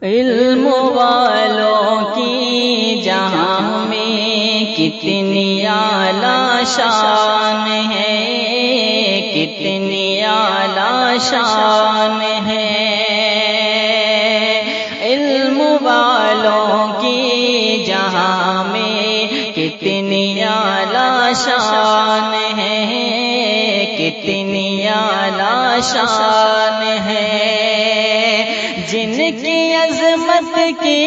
علم والوں کی جہاں میں کتنی اعلیٰ شان ہے، کتنی اعلیٰ شان ہے۔ علم والوں کی جہاں میں کتنی اعلیٰ شان ہے، کتنی اعلیٰ شان ہے۔ جن کی عظمت کی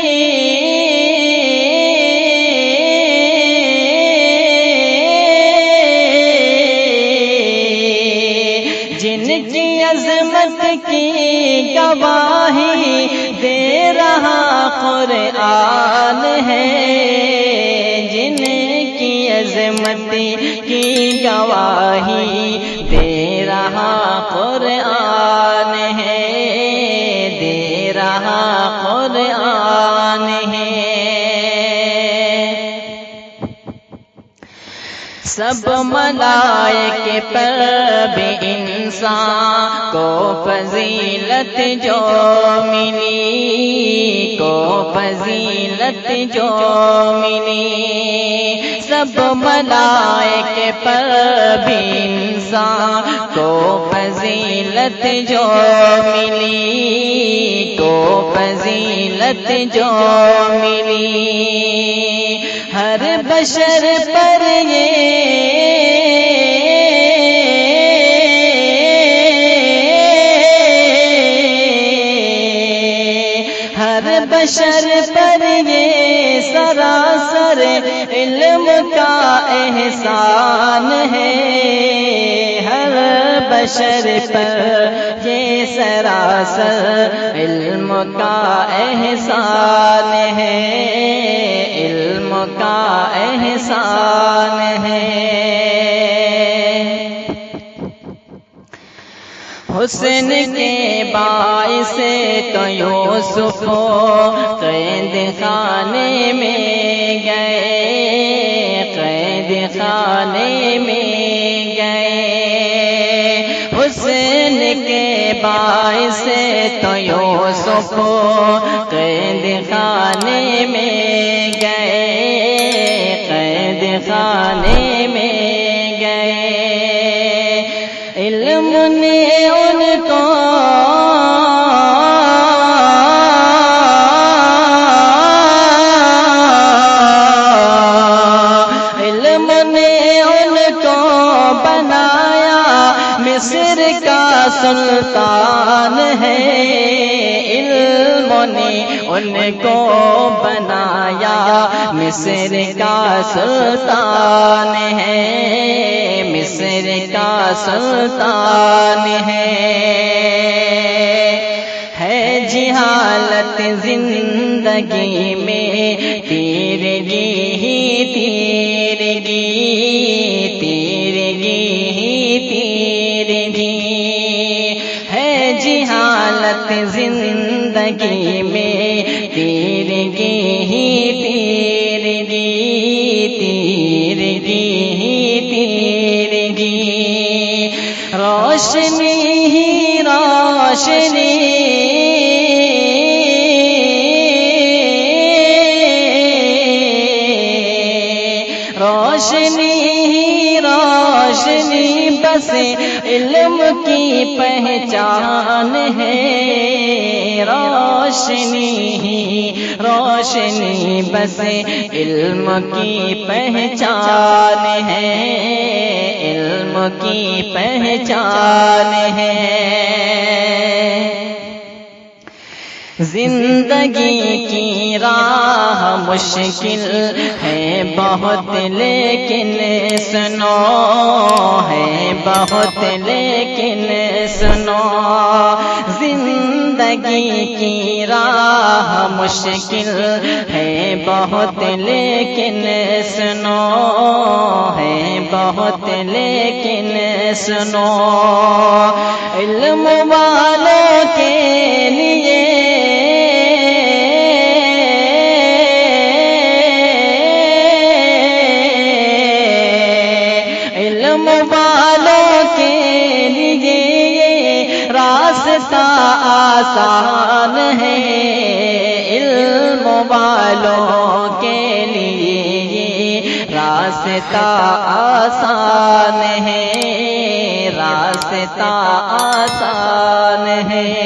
عظمت کی گواہی دے رہا قرآن ہے، جن کی عظمت کی گواہی دے رہا قرآن ہے، دے رہا قرآن ہے۔ سب ملائکے پر بھی انسان کو فضیلت جو ملی، کو فضیلت جو ملی، سب ملائکے پر بھی انسان کو فضیلت جو ملی، کو فضیلت جو ملی۔ ہر بشر پر ہر بشر پر یہ سراسر علم کا احسان ہے، ہر بشر پر یہ سراسر علم کا احسان ہے، علم کا احسان ہے۔ حسن کے باعث تو یوسف قید خانے میں گئے، قید خانے میں گئے۔ حسن کے باعث تو یوسف قید خانے میں گئے، قید خانے میں گئے۔ علم نے ان کو علم نے ان کو بنایا مصر کا سلطان ہے، علم نے ان کو بنایا مصر کا سلطان ہے، مصر کا سلطان ہے۔ جہالت زندگی میں تیرگی ہی تیرگی، تیرگی ہی تیرگی ہے، جہالت زندگی میں تیرگی ہی تیرگی، تیرگی ہی تیرگی۔ روشنی ہی روشنی، روشنی ہی روشنی بس علم کی پہچان ہے، روشنی ہی روشنی بس علم کی پہچان ہے، علم کی پہچان ہے۔ زندگی کی راہ مشکل ہے بہت لیکن سنو، ہے بہت لیکن سنو۔ زندگی کی راہ مشکل ہے بہت لیکن سنو، ہے بہت لیکن سنو۔ علم والوں کے لیے علم والوں کے لیے راستہ آسان ہے، والوں کے لیے راستہ آسان ہے، راستہ آسان ہے۔